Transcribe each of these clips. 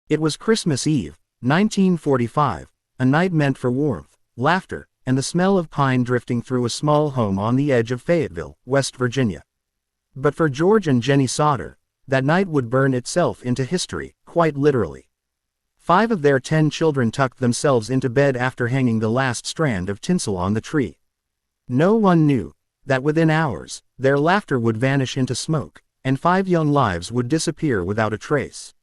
It was Christmas Eve, 1945, a night meant for warmth, laughter, and the smell of pine drifting through a small home on the edge of Fayetteville, West Virginia. But for George and Jenny Sodder, that night would burn itself into history, quite literally. 5 of their 10 children tucked themselves into bed after hanging the last strand of tinsel on the tree. No one knew that within hours, their laughter would vanish into smoke, and 5 young lives would disappear without a trace.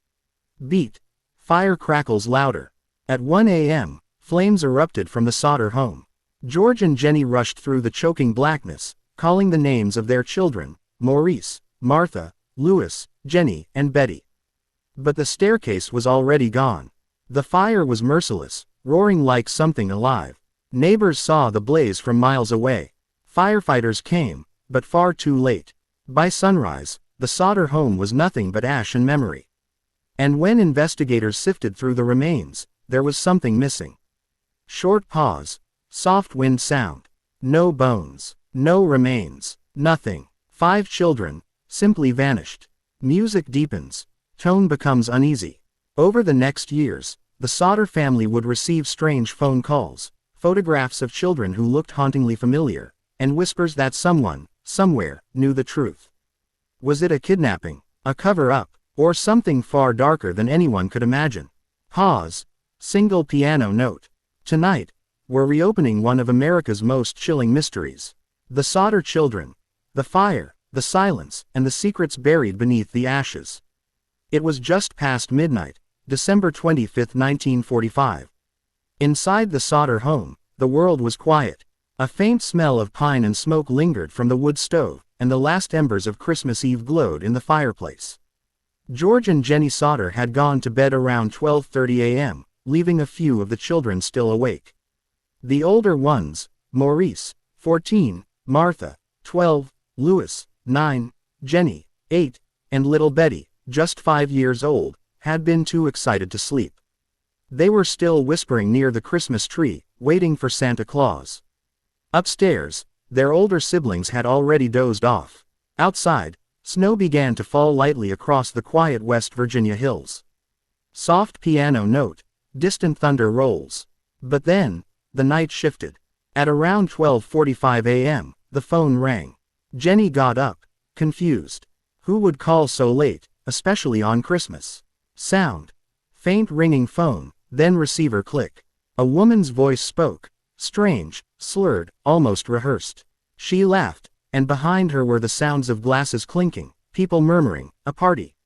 Beat. Fire crackles louder. At 1 a.m., flames erupted from the Sodder home. George and Jenny rushed through the choking blackness, calling the names of their children: Maurice, Martha, Louis, Jenny, and Betty. But the staircase was already gone. The fire was merciless, roaring like something alive. Neighbors saw the blaze from miles away. Firefighters came, but far too late. By sunrise, the Sodder home was nothing but ash and memory. And when investigators sifted through the remains, there was something missing. Short pause. Soft wind sound. No bones. No remains. Nothing. 5 children, simply vanished. Music deepens. Tone becomes uneasy. Over the next years, the Sodder family would receive strange phone calls, photographs of children who looked hauntingly familiar, and whispers that someone, somewhere, knew the truth. Was it a kidnapping, a cover-up, or something far darker than anyone could imagine? Pause. Single piano note. Tonight, we're reopening one of America's most chilling mysteries. The Sodder children. The fire, the silence, and the secrets buried beneath the ashes. It was just past midnight, December 25, 1945. Inside the Sodder home, the world was quiet. A faint smell of pine and smoke lingered from the wood stove, and the last embers of Christmas Eve glowed in the fireplace. George and Jenny Sodder had gone to bed around 12:30 a.m., leaving a few of the children still awake. The older ones, Maurice, 14, Martha, 12, Louis, 9, Jenny, 8, and little Betty, just 5 years old, had been too excited to sleep. They were still whispering near the Christmas tree, waiting for Santa Claus. Upstairs, their older siblings had already dozed off. Outside, snow began to fall lightly across the quiet West Virginia hills. Soft piano note. Distant thunder rolls. But then, the night shifted. At around 12:45 a.m., the phone rang. Jenny got up, confused. Who would call so late, especially on Christmas? Sound. Faint ringing phone, then receiver click. A woman's voice spoke. Strange, slurred, almost rehearsed. She laughed, and behind her were the sounds of glasses clinking, people murmuring, a party.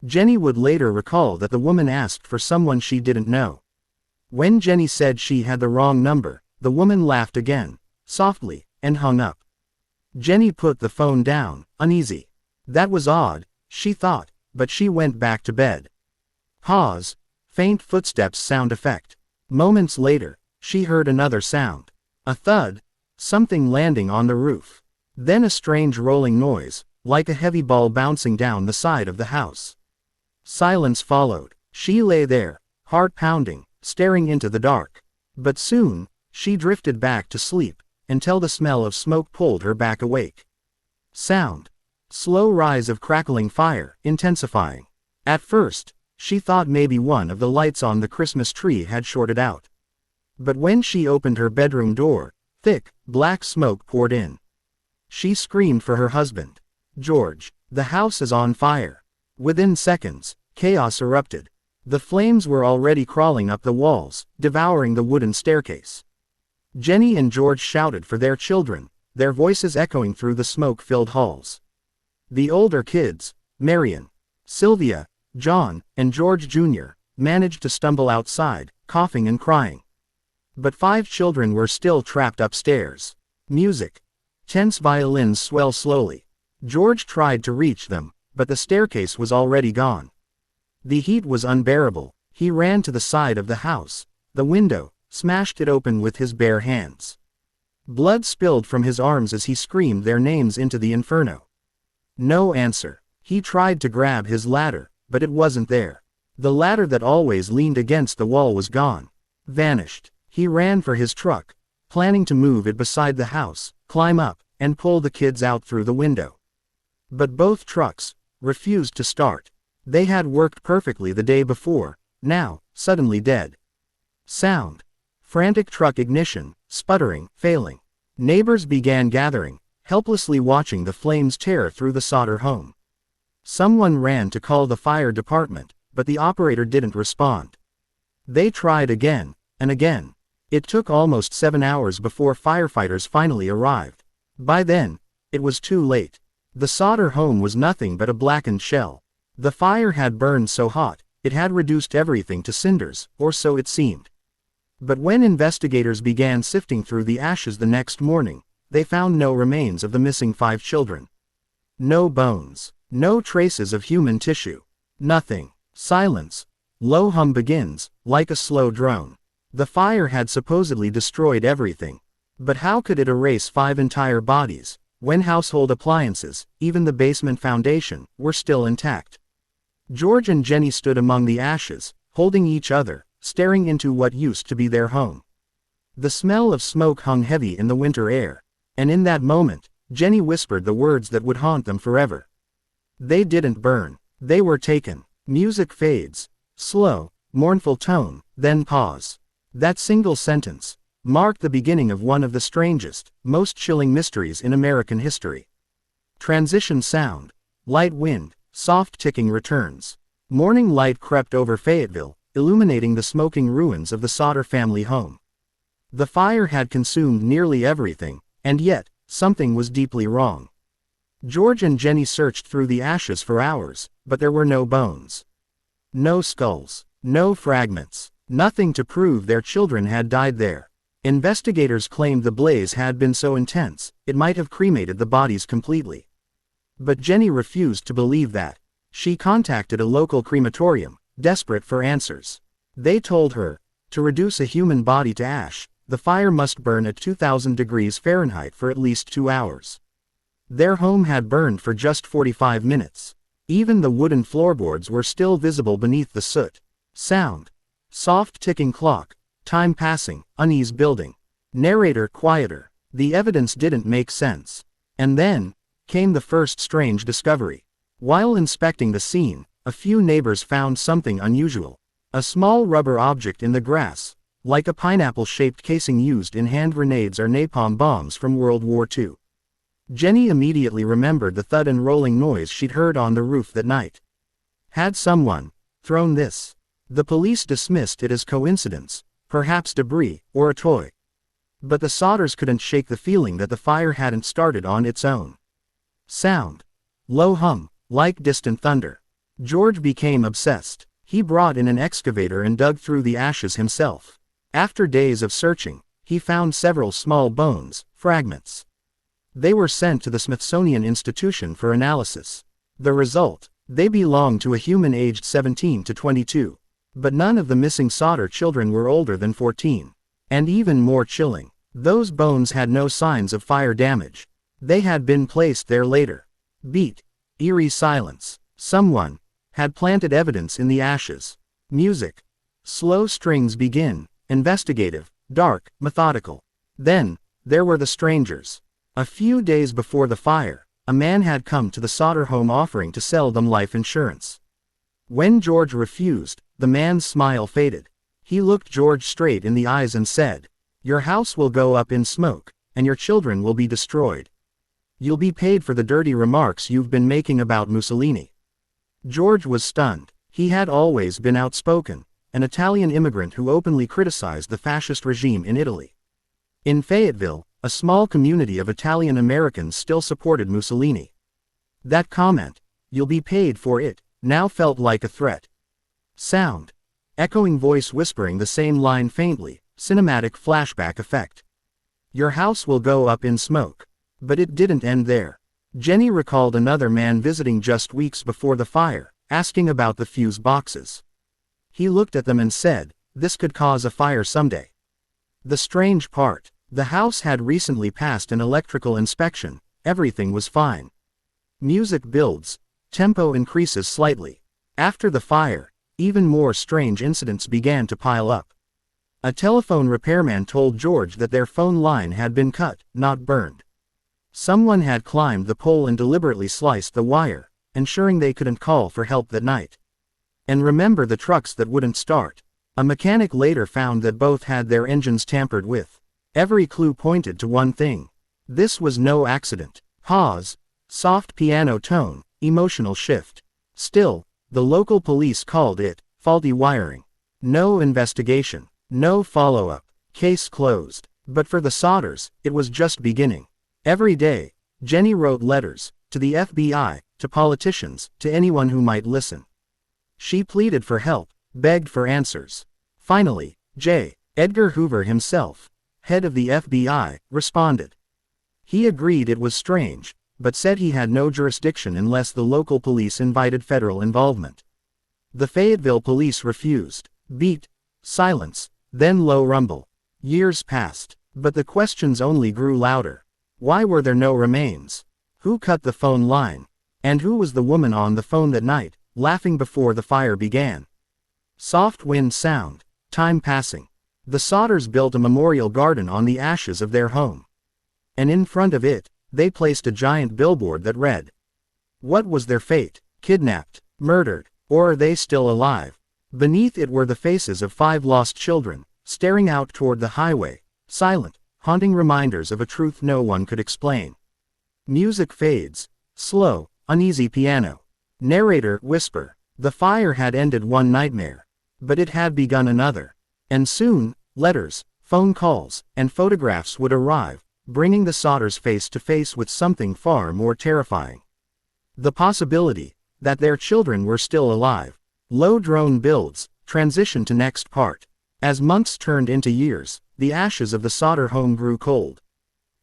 Jenny would later recall that the woman asked for someone she didn't know. When Jenny said she had the wrong number, the woman laughed again, softly, and hung up. Jenny put the phone down, uneasy. That was odd, she thought, but she went back to bed. Pause. Faint footsteps sound effect. Moments later, she heard another sound. A thud. Something landing on the roof. Then a strange rolling noise, like a heavy ball bouncing down the side of the house. Silence followed. She lay there, heart pounding, staring into the dark. But soon, she drifted back to sleep, until the smell of smoke pulled her back awake. Sound. Slow rise of crackling fire, intensifying. At first, she thought maybe one of the lights on the Christmas tree had shorted out. But when she opened her bedroom door, thick, black smoke poured in. She screamed for her husband. George, the house is on fire. Within seconds, chaos erupted. The flames were already crawling up the walls, devouring the wooden staircase. Jenny and George shouted for their children, their voices echoing through the smoke-filled halls. The older kids, Marion, Sylvia, John, and George Jr., managed to stumble outside, coughing and crying. But 5 children were still trapped upstairs. Music. Tense violins swell slowly. George tried to reach them, but the staircase was already gone. The heat was unbearable. He ran to the side of the house, the window, smashed it open with his bare hands. Blood spilled from his arms as he screamed their names into the inferno. No answer. He tried to grab his ladder, but it wasn't there. The ladder that always leaned against the wall was gone. Vanished. He ran for his truck, planning to move it beside the house, climb up, and pull the kids out through the window. But both trucks refused to start. They had worked perfectly the day before, now, suddenly dead. Sound. Frantic truck ignition, sputtering, failing. Neighbors began gathering, helplessly watching the flames tear through the Sodder home. Someone ran to call the fire department, but the operator didn't respond. They tried again, and again. It took almost 7 hours before firefighters finally arrived. By then, it was too late. The Sodder home was nothing but a blackened shell. The fire had burned so hot, it had reduced everything to cinders, or so it seemed. But when investigators began sifting through the ashes the next morning, they found no remains of the missing 5 children. No bones. No traces of human tissue. Nothing. Silence. Low hum begins, like a slow drone. The fire had supposedly destroyed everything. But how could it erase 5 entire bodies, when household appliances, even the basement foundation, were still intact? George and Jenny stood among the ashes, holding each other, staring into what used to be their home. The smell of smoke hung heavy in the winter air, and in that moment, Jenny whispered the words that would haunt them forever. They didn't burn. They were taken. Music fades. Slow, mournful tone, then pause. That single sentence marked the beginning of one of the strangest, most chilling mysteries in American history. Transition sound. Light wind, soft ticking returns. Morning light crept over Fayetteville, illuminating the smoking ruins of the Sodder family home. The fire had consumed nearly everything, and yet, something was deeply wrong. George and Jenny searched through the ashes for hours, but there were no bones. No skulls. No fragments. Nothing to prove their children had died there. Investigators claimed the blaze had been so intense, it might have cremated the bodies completely. But Jenny refused to believe that. She contacted a local crematorium, desperate for answers. They told her, to reduce a human body to ash, the fire must burn at 2,000 degrees Fahrenheit for at least 2 hours. Their home had burned for just 45 minutes. Even the wooden floorboards were still visible beneath the soot. Sound. Soft ticking clock. Time passing, unease building. Narrator quieter. The evidence didn't make sense. And then came the first strange discovery. While inspecting the scene, a few neighbors found something unusual. A small rubber object in the grass, like a pineapple-shaped casing used in hand grenades or napalm bombs from World War II. Jenny immediately remembered the thud and rolling noise she'd heard on the roof that night. Had someone thrown this? The police dismissed it as coincidence, perhaps debris, or a toy. But the Sodders couldn't shake the feeling that the fire hadn't started on its own. Sound. Low hum, like distant thunder. George became obsessed. He brought in an excavator and dug through the ashes himself. After days of searching, he found several small bones, fragments. They were sent to the Smithsonian Institution for analysis. The result: they belonged to a human aged 17 to 22. But none of the missing Sodder children were older than 14. And even more chilling, those bones had no signs of fire damage. They had been placed there later. Beat. Eerie silence. Someone had planted evidence in the ashes. Music. Slow strings begin, investigative, dark, methodical. Then, there were the strangers. A few days before the fire, a man had come to the Sodder home offering to sell them life insurance. When George refused, the man's smile faded. He looked George straight in the eyes and said, "Your house will go up in smoke, and your children will be destroyed. You'll be paid for the dirty remarks you've been making about Mussolini." George was stunned. He had always been outspoken, an Italian immigrant who openly criticized the fascist regime in Italy. In Fayetteville, a small community of Italian Americans still supported Mussolini. That comment, "You'll be paid for it," now felt like a threat. Sound. Echoing voice whispering the same line faintly, cinematic flashback effect. "Your house will go up in smoke." But it didn't end there. Jenny recalled another man visiting just weeks before the fire, asking about the fuse boxes. He looked at them and said, "This could cause a fire someday." The strange part: the house had recently passed an electrical inspection, everything was fine. Music builds. Tempo increases slightly. After the fire, even more strange incidents began to pile up. A telephone repairman told George that their phone line had been cut, not burned. Someone had climbed the pole and deliberately sliced the wire, ensuring they couldn't call for help that night. And remember the trucks that wouldn't start. A mechanic later found that both had their engines tampered with. Every clue pointed to one thing. This was no accident. Pause. Soft piano tone, emotional shift. Still, the local police called it faulty wiring. No investigation. No follow-up. Case closed. But for the Sodders, it was just beginning. Every day, Jenny wrote letters, to the FBI, to politicians, to anyone who might listen. She pleaded for help, begged for answers. Finally, J. Edgar Hoover himself, head of the FBI, responded. He agreed it was strange, but said he had no jurisdiction unless the local police invited federal involvement. The Fayetteville police refused. Beat, silence, then low rumble. Years passed, but the questions only grew louder. Why were there no remains? Who cut the phone line? And who was the woman on the phone that night, laughing before the fire began? Soft wind sound, time passing. The Sodders built a memorial garden on the ashes of their home. And in front of it, they placed a giant billboard that read, "What was their fate? Kidnapped, murdered, or are they still alive?" Beneath it were the faces of 5 lost children, staring out toward the highway, silent, haunting reminders of a truth no one could explain. Music fades. Slow, uneasy piano. Narrator whisper. The fire had ended one nightmare. But it had begun another. And soon, letters, phone calls, and photographs would arrive, bringing the Sodders face to face with something far more terrifying. The possibility that their children were still alive. Low drone builds, transition to next part. As months turned into years, the ashes of the Sodder home grew cold.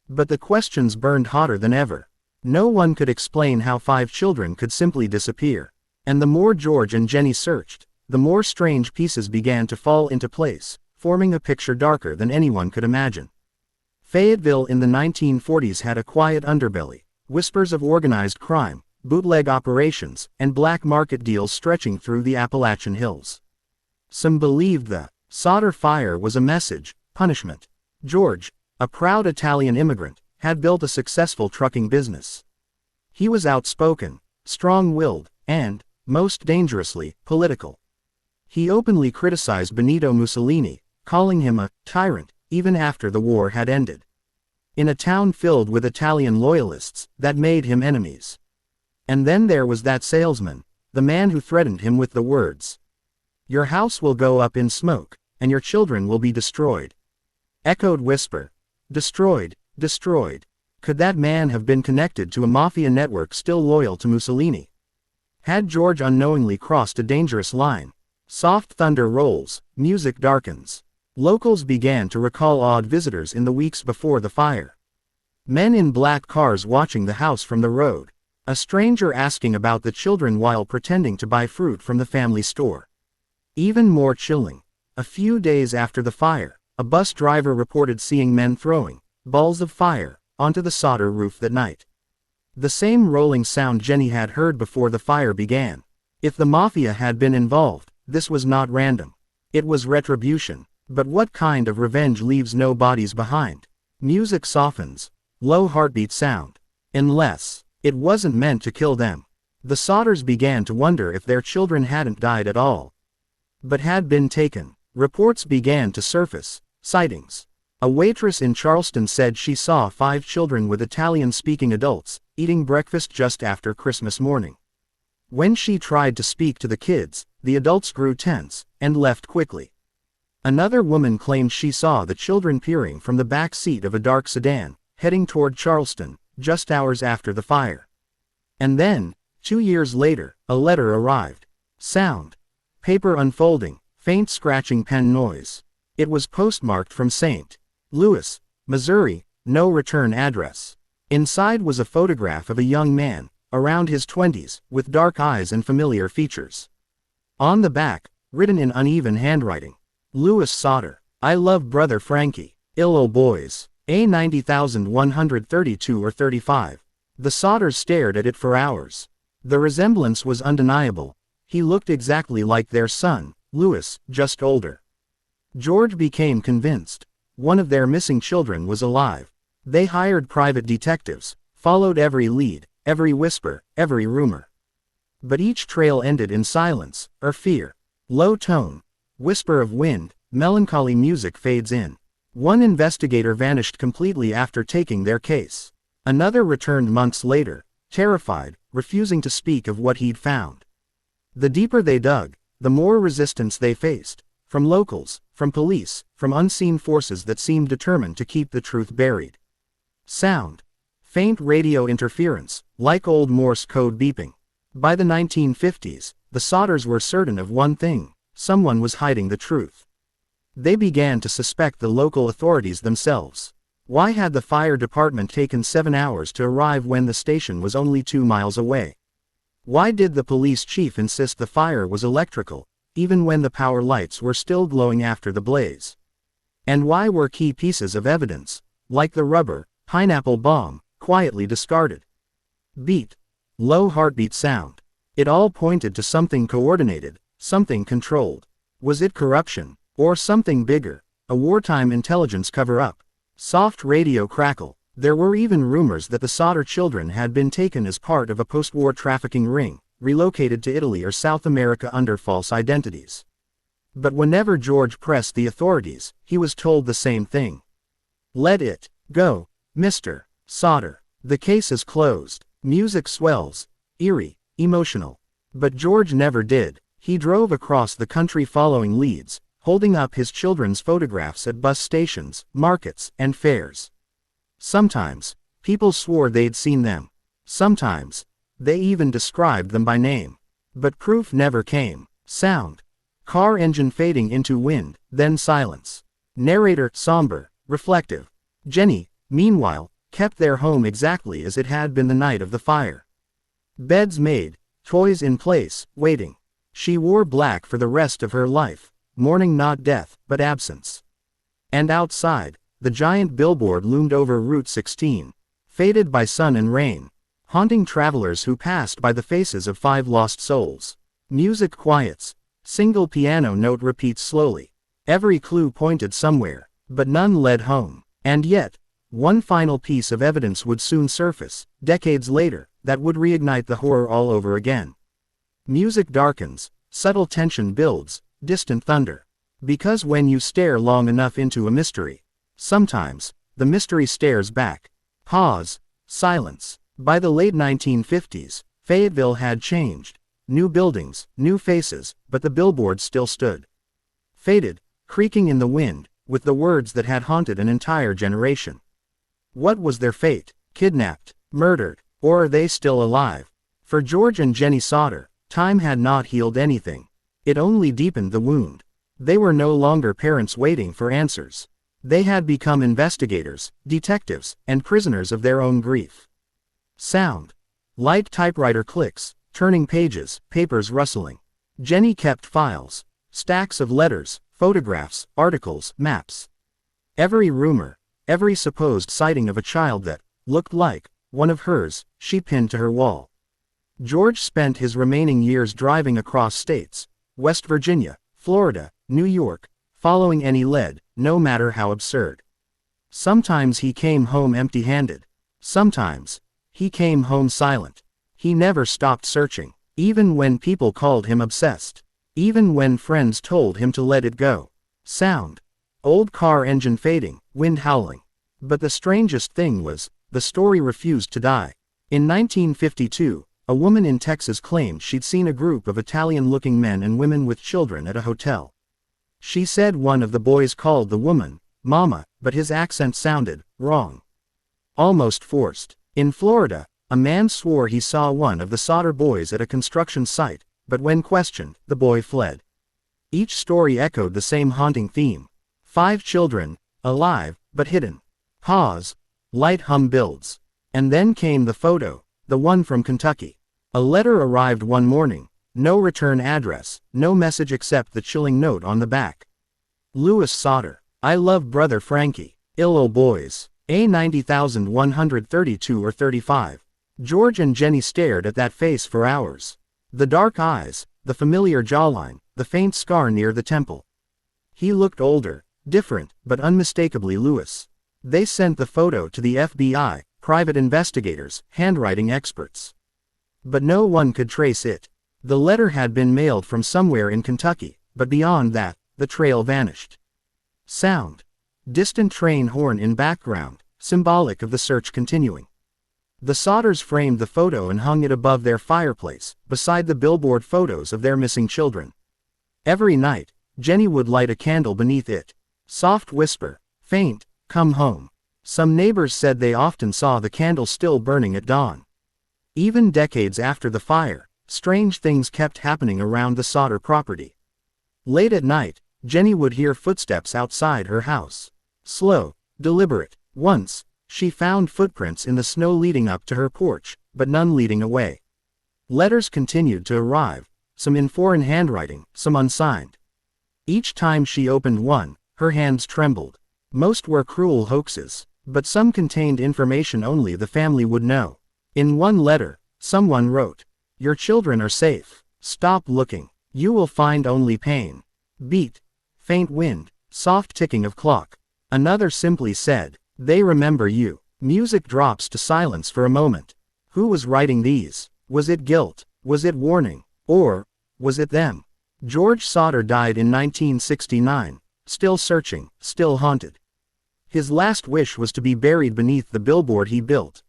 But the questions burned hotter than ever. No one could explain how 5 children could simply disappear. And the more George and Jenny searched, the more strange pieces began to fall into place, forming a picture darker than anyone could imagine. Fayetteville in the 1940s had a quiet underbelly, whispers of organized crime, bootleg operations, and black market deals stretching through the Appalachian hills. Some believed the Sodder fire was a message, punishment. George, a proud Italian immigrant, had built a successful trucking business. He was outspoken, strong-willed, and, most dangerously, political. He openly criticized Benito Mussolini, calling him a tyrant, even after the war had ended. In a town filled with Italian loyalists, that made him enemies. And then there was that salesman, the man who threatened him with the words, "Your house will go up in smoke, and your children will be destroyed." Echoed whisper. Destroyed, destroyed. Could that man have been connected to a mafia network still loyal to Mussolini? Had George unknowingly crossed a dangerous line? Soft thunder rolls, music darkens. Locals began to recall odd visitors in the weeks before the fire. Men in black cars watching the house from the road. A stranger asking about the children while pretending to buy fruit from the family store. Even more chilling. A few days after the fire, a bus driver reported seeing men throwing balls of fire onto the Sodder roof that night. The same rolling sound Jenny had heard before the fire began. If the mafia had been involved, this was not random. It was retribution. But what kind of revenge leaves no bodies behind? Music softens. Low heartbeat sound. Unless it wasn't meant to kill them. The Sodders began to wonder if their children hadn't died at all, but had been taken. Reports began to surface. Sightings. A waitress in Charleston said she saw 5 children with Italian-speaking adults, eating breakfast just after Christmas morning. When she tried to speak to the kids, the adults grew tense, and left quickly. Another woman claimed she saw the children peering from the back seat of a dark sedan, heading toward Charleston, just hours after the fire. And then, 2 years later, a letter arrived. Sound. Paper unfolding, faint scratching pen noise. It was postmarked from St. Louis, Missouri, no return address. Inside was a photograph of a young man, around his 20s, with dark eyes and familiar features. On the back, written in uneven handwriting, Louis Sodder, I love brother Frankie, ill boys, A 90,132 or 35. The Sodders stared at it for hours. The resemblance was undeniable. He looked exactly like their son, Louis, just older. George became convinced. One of their missing children was alive. They hired private detectives, followed every lead, every whisper, every rumor. But each trail ended in silence, or fear. Low tone, whisper of wind, melancholy music fades in. One investigator vanished completely after taking their case. Another returned months later, terrified, refusing to speak of what he'd found. The deeper they dug, the more resistance they faced, from locals, from police, from unseen forces that seemed determined to keep the truth buried. Sound. Faint radio interference, like old Morse code beeping. By the 1950s, the Sodders were certain of one thing: someone was hiding the truth. They began to suspect the local authorities themselves. Why had the fire department taken 7 hours to arrive when the station was only 2 miles away? Why did the police chief insist the fire was electrical, even when the power lights were still glowing after the blaze? And why were key pieces of evidence, like the rubber, pineapple bomb, quietly discarded? Beat. Low heartbeat sound. It all pointed to something coordinated, something controlled. Was it corruption, or something bigger, a wartime intelligence cover-up? Soft radio crackle. There were even rumors that the Sodder children had been taken as part of a post-war trafficking ring, relocated to Italy or South America under false identities. But whenever George pressed the authorities, he was told the same thing. Let it go, Mr. Sodder. The case is closed. Music swells, eerie, emotional. But George never did. He drove across the country following leads, holding up his children's photographs at bus stations, markets, and fairs. Sometimes, people swore they'd seen them. Sometimes, they even described them by name. But proof never came. Sound. Car engine fading into wind, then silence. Narrator, somber, reflective. Jenny, meanwhile, kept their home exactly as it had been the night of the fire. Beds made, toys in place, waiting. She wore black for the rest of her life, mourning not death, but absence. And outside, the giant billboard loomed over Route 16, faded by sun and rain, haunting travelers who passed by the faces of 5 lost souls. Music quiets. Single piano note repeats slowly. Every clue pointed somewhere, but none led home. And yet, one final piece of evidence would soon surface, decades later, that would reignite the horror all over again. Music darkens, subtle tension builds, distant thunder. Because when you stare long enough into a mystery, sometimes, the mystery stares back. Pause. Silence. By the late 1950s, Fayetteville had changed. New buildings, new faces, but the billboard still stood. Faded, creaking in the wind, with the words that had haunted an entire generation. What was their fate? Kidnapped, murdered, or are they still alive? For George and Jenny Sodder, time had not healed anything. It only deepened the wound. They were no longer parents waiting for answers. They had become investigators, detectives, and prisoners of their own grief. Sound. Light typewriter clicks, turning pages, papers rustling. Jenny kept files, stacks of letters, photographs, articles, maps. Every rumor, every supposed sighting of a child that looked like one of hers, she pinned to her wall. George spent his remaining years driving across states, West Virginia, Florida, New York, following any lead, no matter how absurd. Sometimes he came home empty-handed. Sometimes, he came home silent. He never stopped searching, even when people called him obsessed. Even when friends told him to let it go. Sound. Old car engine fading, wind howling. But the strangest thing was, the story refused to die. In 1952, a woman in Texas claimed she'd seen a group of Italian-looking men and women with children at a hotel. She said one of the boys called the woman Mama, but his accent sounded wrong. Almost forced. In Florida, a man swore he saw one of the Sodder boys at a construction site, but when questioned, the boy fled. Each story echoed the same haunting theme. 5 children, alive, but hidden. Pause. Light hum builds. And then came the photo, the one from Kentucky. A letter arrived one morning, no return address, no message except the chilling note on the back. Louis Sodder. I love brother Frankie. Ill boys. A 90,132 or 35. George and Jenny stared at that face for hours. The dark eyes, the familiar jawline, the faint scar near the temple. He looked older, different, but unmistakably Louis. They sent the photo to the FBI, private investigators, handwriting experts. But no one could trace it. The letter had been mailed from somewhere in Kentucky, but beyond that, the trail vanished. Sound. Distant train horn in background, symbolic of the search continuing. The Sodders framed the photo and hung it above their fireplace, beside the billboard photos of their missing children. Every night, Jenny would light a candle beneath it. Soft whisper, faint, "Come home." Some neighbors said they often saw the candle still burning at dawn. Even decades after the fire, strange things kept happening around the Sodder property. Late at night, Jenny would hear footsteps outside her house. Slow, deliberate. Once, she found footprints in the snow leading up to her porch, but none leading away. Letters continued to arrive, some in foreign handwriting, some unsigned. Each time she opened one, her hands trembled. Most were cruel hoaxes, but some contained information only the family would know. In one letter, someone wrote, "Your children are safe. Stop looking. You will find only pain." Beat. Faint wind, soft ticking of clock. Another simply said, "They remember you." Music drops to silence for a moment. Who was writing these? Was it guilt? Was it warning? Or was it them? George Sodder died in 1969, still searching, still haunted. His last wish was to be buried beneath the billboard he built.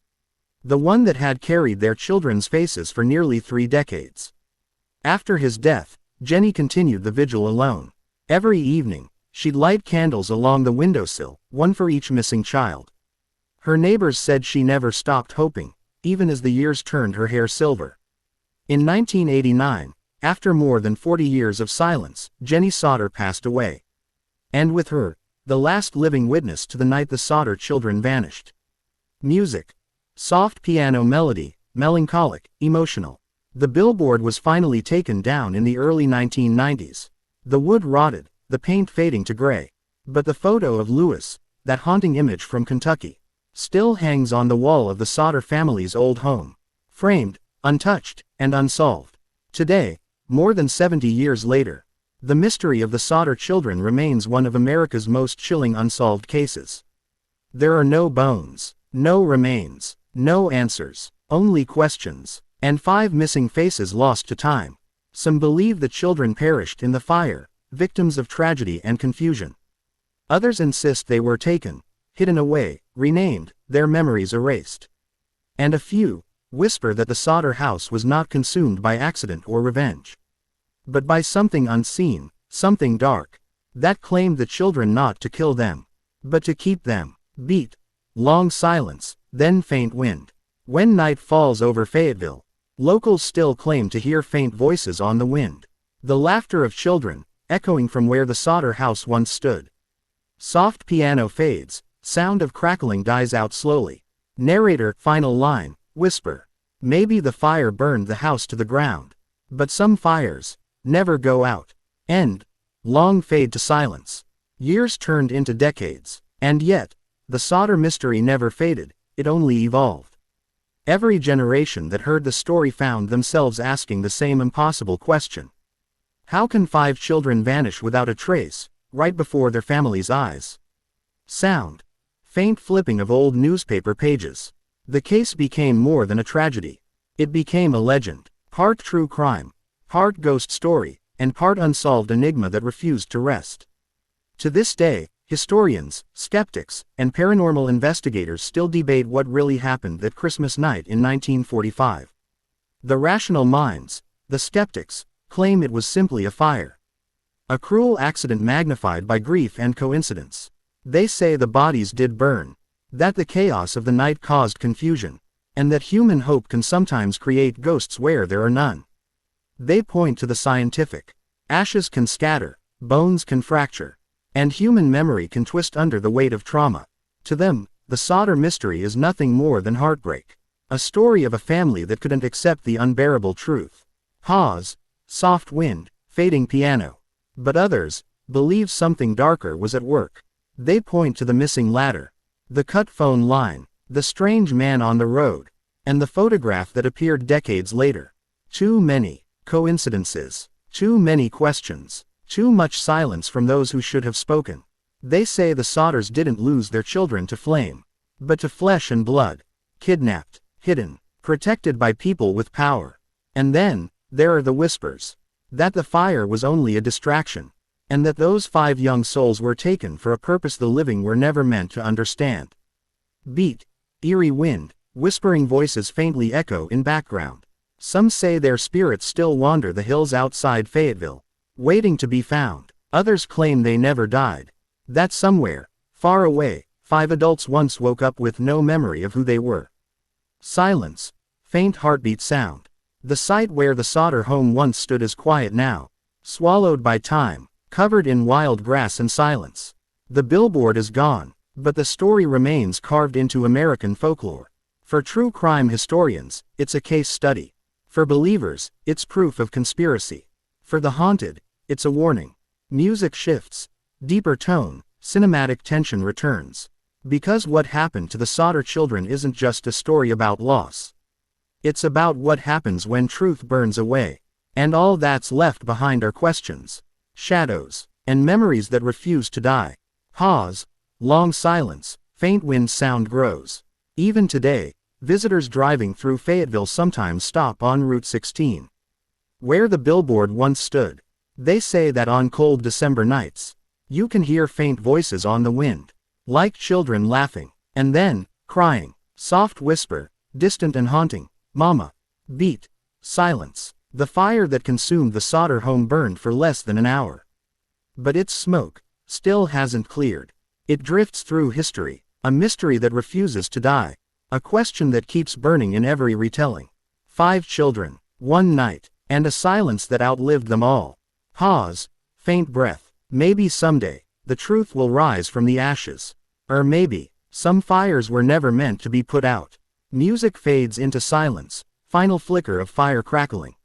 The one that had carried their children's faces for nearly 3 decades. After his death, Jenny continued the vigil alone. Every evening, she'd light candles along the windowsill, one for each missing child. Her neighbors said she never stopped hoping, even as the years turned her hair silver. In 1989, after more than 40 years of silence, Jenny Sodder passed away. And with her, the last living witness to the night the Sodder children vanished. Music. Soft piano melody, melancholic, emotional. The billboard was finally taken down in the early 1990s. The wood rotted, the paint fading to gray. But the photo of Lewis, that haunting image from Kentucky, still hangs on the wall of the Sodder family's old home. Framed, untouched, and unsolved. Today, more than 70 years later, the mystery of the Sodder children remains one of America's most chilling unsolved cases. There are no bones, no remains, no answers, only questions, and 5 missing faces lost to time. Some believe the children perished in the fire, victims of tragedy and confusion. Others insist they were taken, hidden away, renamed, their memories erased. And a few whisper that the Sodder house was not consumed by accident or revenge, but by something unseen, something dark, that claimed the children not to kill them, but to keep them. Beat. Long silence, then faint wind. When night falls over Fayetteville, locals still claim to hear faint voices on the wind. The laughter of children, echoing from where the Sodder house once stood. Soft piano fades, sound of crackling dies out slowly. Narrator, final line, whisper. Maybe the fire burned the house to the ground. But some fires never go out. End. Long fade to silence. Years turned into decades. And yet, the Sodder mystery never faded, it only evolved. Every generation that heard the story found themselves asking the same impossible question. How can 5 children vanish without a trace, right before their family's eyes? Sound. Faint flipping of old newspaper pages. The case became more than a tragedy. It became a legend. Part true crime, part ghost story, and part unsolved enigma that refused to rest. To this day, historians, skeptics, and paranormal investigators still debate what really happened that Christmas night in 1945. The rational minds, the skeptics, claim it was simply a fire. A cruel accident magnified by grief and coincidence. They say the bodies did burn, that the chaos of the night caused confusion, and that human hope can sometimes create ghosts where there are none. They point to the scientific. Ashes can scatter, bones can fracture, and human memory can twist under the weight of trauma. To them, the Sodder mystery is nothing more than heartbreak. A story of a family that couldn't accept the unbearable truth. Pause. Soft wind, fading piano. But others believe something darker was at work. They point to the missing ladder, the cut phone line, the strange man on the road, and the photograph that appeared decades later. Too many coincidences, too many questions, too much silence from those who should have spoken. They say the Sodders didn't lose their children to flame, but to flesh and blood. Kidnapped, hidden, protected by people with power. And then, there are the whispers. That the fire was only a distraction. And that those 5 young souls were taken for a purpose the living were never meant to understand. Beat, eerie wind, whispering voices faintly echo in background. Some say their spirits still wander the hills outside Fayetteville, waiting to be found. Others claim they never died. That somewhere, far away, 5 adults once woke up with no memory of who they were. Silence, faint heartbeat sound. The site where the Sodder home once stood is quiet now, swallowed by time, covered in wild grass and silence. The billboard is gone, but the story remains carved into American folklore. For true crime historians, it's a case study. For believers, it's proof of conspiracy. For the haunted, it's a warning. Music shifts. Deeper tone, cinematic tension returns. Because what happened to the Sodder children isn't just a story about loss. It's about what happens when truth burns away. And all that's left behind are questions, shadows, and memories that refuse to die. Pause, long silence, faint wind sound grows. Even today, visitors driving through Fayetteville sometimes stop on Route 16, where the billboard once stood. They say that on cold December nights, you can hear faint voices on the wind, like children laughing, and then, crying. Soft whisper, distant and haunting, "Mama." Beat, silence. The fire that consumed the Sodder home burned for less than an hour. But its smoke still hasn't cleared. It drifts through history, a mystery that refuses to die. A question that keeps burning in every retelling. 5 children, 1 night, and a silence that outlived them all. Pause, faint breath. Maybe someday, the truth will rise from the ashes. Or maybe, some fires were never meant to be put out. Music fades into silence, final flicker of fire crackling.